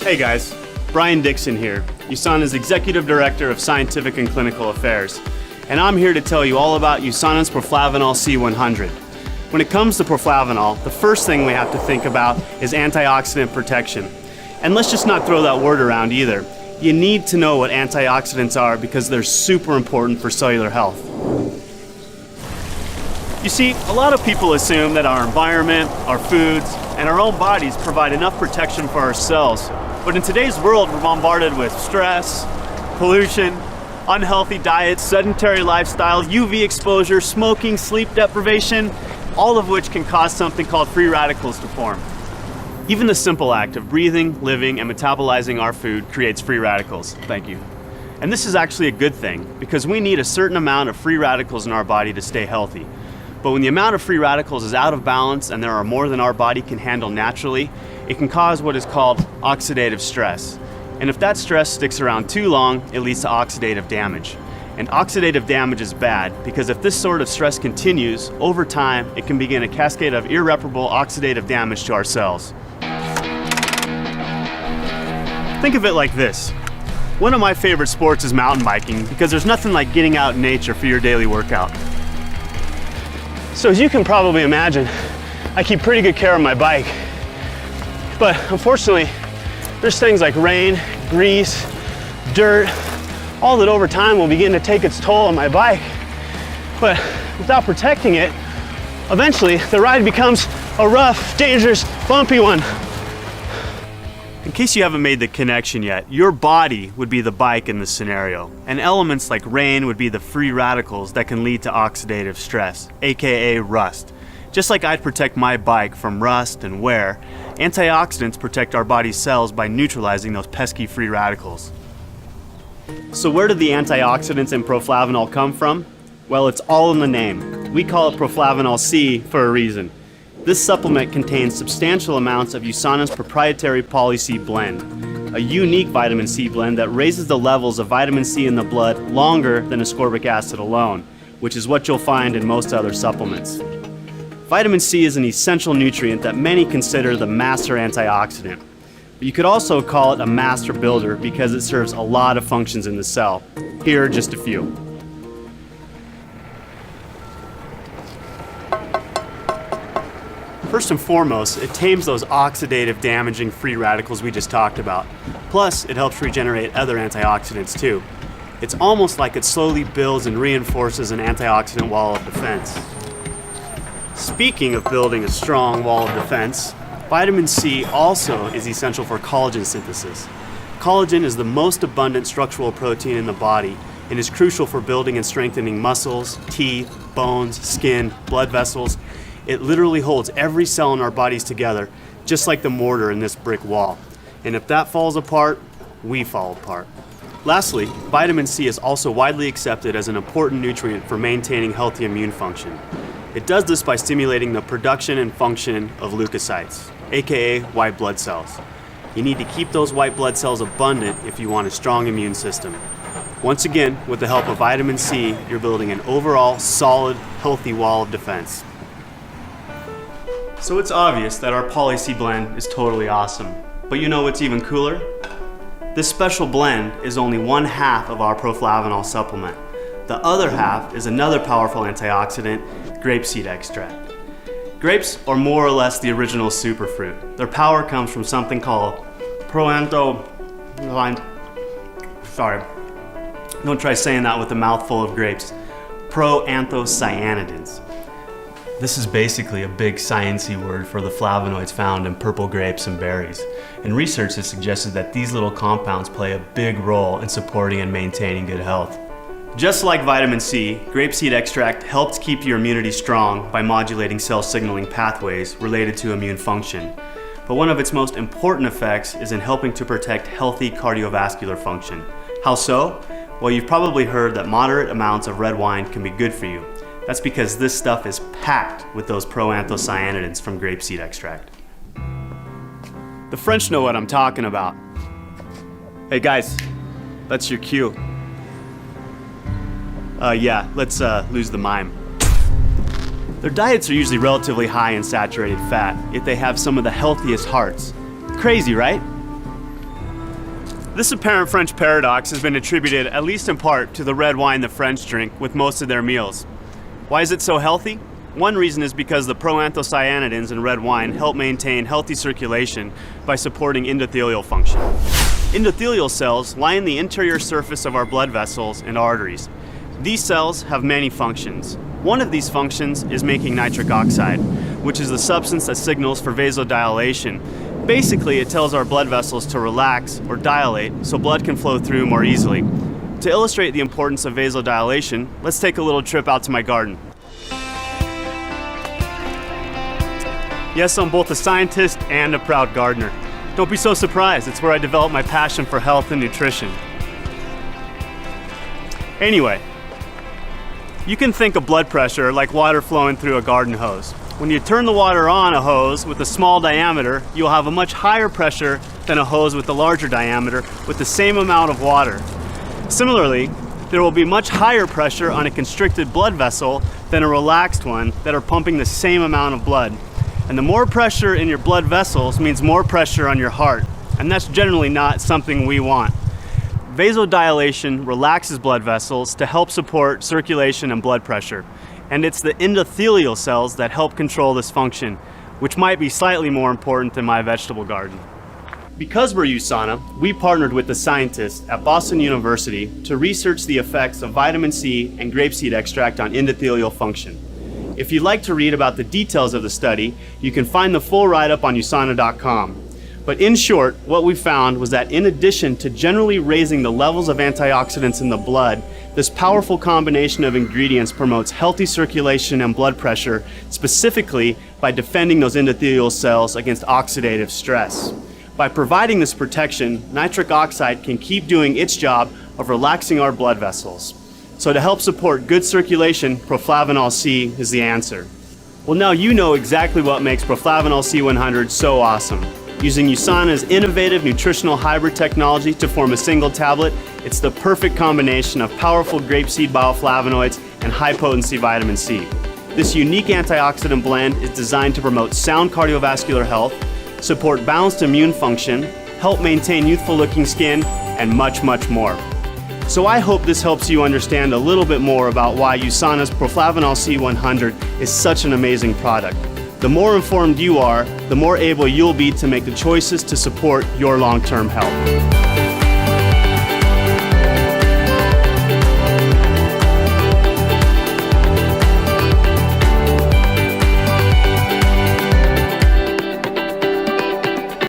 Hey guys, Brian Dixon here, USANA's Executive Director of Scientific and Clinical Affairs, and I'm here to tell you all about USANA's Proflavanol C100. When it comes to Proflavanol, the first thing we have to think about is antioxidant protection. And let's just not throw that word around either. You need to know what antioxidants are because they're super important for cellular health. You see, a lot of people assume that our environment, our foods, and our own bodies provide enough protection for our cells. But in today's world, we're bombarded with stress, pollution, unhealthy diets, sedentary lifestyle, UV exposure, smoking, sleep deprivation, all of which can cause something called free radicals to form. Even the simple act of breathing, living, and metabolizing our food creates free radicals. Thank you. And this is actually a good thing because we need a certain amount of free radicals in our body to stay healthy. But when the amount of free radicals is out of balance and there are more than our body can handle naturally, it can cause what is called oxidative stress. And if that stress sticks around too long, it leads to oxidative damage. And oxidative damage is bad because if this sort of stress continues, over time, it can begin a cascade of irreparable oxidative damage to our cells. Think of it like this. One of my favorite sports is mountain biking because there's nothing like getting out in nature for your daily workout. So as you can probably imagine, I keep pretty good care of my bike. But unfortunately, there's things like rain, grease, dirt, all that over time will begin to take its toll on my bike. But without protecting it, eventually the ride becomes a rough, dangerous, bumpy one. In case you haven't made the connection yet, your body would be the bike in this scenario, and elements like rain would be the free radicals that can lead to oxidative stress, aka rust. Just like I'd protect my bike from rust and wear, antioxidants protect our body's cells by neutralizing those pesky free radicals. So where did the antioxidants in Proflavanol come from? Well, it's all in the name. We call it Proflavanol C for a reason. This supplement contains substantial amounts of USANA's proprietary Poly-C blend, a unique vitamin C blend that raises the levels of vitamin C in the blood longer than ascorbic acid alone, which is what you'll find in most other supplements. Vitamin C is an essential nutrient that many consider the master antioxidant. But you could also call it a master builder because it serves a lot of functions in the cell. Here are just a few. First and foremost, it tames those oxidative damaging free radicals we just talked about. Plus, it helps regenerate other antioxidants too. It's almost like it slowly builds and reinforces an antioxidant wall of defense. Speaking of building a strong wall of defense, vitamin C also is essential for collagen synthesis. Collagen is the most abundant structural protein in the body and is crucial for building and strengthening muscles, teeth, bones, skin, blood vessels. It literally holds every cell in our bodies together, just like the mortar in this brick wall. And if that falls apart, we fall apart. Lastly, vitamin C is also widely accepted as an important nutrient for maintaining healthy immune function. It does this by stimulating the production and function of leukocytes, aka white blood cells. You need to keep those white blood cells abundant if you want a strong immune system. Once again, with the help of vitamin C, you're building an overall solid, healthy wall of defense. So it's obvious that our Poly-C blend is totally awesome. But you know what's even cooler? This special blend is only one half of our Proflavanol supplement. The other half is another powerful antioxidant, grape-seed extract. Grapes are more or less the original superfruit. Their power comes from something called don't try saying that with a mouthful of grapes. Proanthocyanidins. This is basically a big sciencey word for the flavonoids found in purple grapes and berries. And research has suggested that these little compounds play a big role in supporting and maintaining good health. Just like vitamin C, grapeseed extract helps keep your immunity strong by modulating cell signaling pathways related to immune function. But one of its most important effects is in helping to protect healthy cardiovascular function. How so? Well, you've probably heard that moderate amounts of red wine can be good for you. That's because this stuff is packed with those proanthocyanidins from grapeseed extract. The French know what I'm talking about. Hey guys, that's your cue. Let's lose the mime. Their diets are usually relatively high in saturated fat, yet they have some of the healthiest hearts. Crazy, right? This apparent French paradox has been attributed, at least in part, to the red wine the French drink with most of their meals. Why is it so healthy? One reason is because the proanthocyanidins in red wine help maintain healthy circulation by supporting endothelial function. Endothelial cells line the interior surface of our blood vessels and arteries. These cells have many functions. One of these functions is making nitric oxide, which is the substance that signals for vasodilation. Basically, it tells our blood vessels to relax or dilate so blood can flow through more easily. To illustrate the importance of vasodilation, let's take a little trip out to my garden. Yes, I'm both a scientist and a proud gardener. Don't be so surprised, it's where I developed my passion for health and nutrition. Anyway, you can think of blood pressure like water flowing through a garden hose. When you turn the water on a hose with a small diameter, you'll have a much higher pressure than a hose with a larger diameter with the same amount of water. Similarly, there will be much higher pressure on a constricted blood vessel than a relaxed one that are pumping the same amount of blood. And the more pressure in your blood vessels means more pressure on your heart, and that's generally not something we want. Vasodilation relaxes blood vessels to help support circulation and blood pressure. And it's the endothelial cells that help control this function, which might be slightly more important than my vegetable garden. Because we're USANA, we partnered with the scientists at Boston University to research the effects of vitamin C and grapeseed extract on endothelial function. If you'd like to read about the details of the study, you can find the full write-up on USANA.com. But in short, what we found was that in addition to generally raising the levels of antioxidants in the blood, this powerful combination of ingredients promotes healthy circulation and blood pressure, specifically by defending those endothelial cells against oxidative stress. By providing this protection, nitric oxide can keep doing its job of relaxing our blood vessels. So to help support good circulation, Proflavanol C is the answer. Well, now you know exactly what makes Proflavanol C100 so awesome. Using USANA's innovative nutritional hybrid technology to form a single tablet, it's the perfect combination of powerful grapeseed bioflavonoids and high-potency vitamin C. This unique antioxidant blend is designed to promote sound cardiovascular health, support balanced immune function, help maintain youthful-looking skin, and much, much more. So I hope this helps you understand a little bit more about why USANA's Proflavanol C100 is such an amazing product. The more informed you are, the more able you'll be to make the choices to support your long-term health.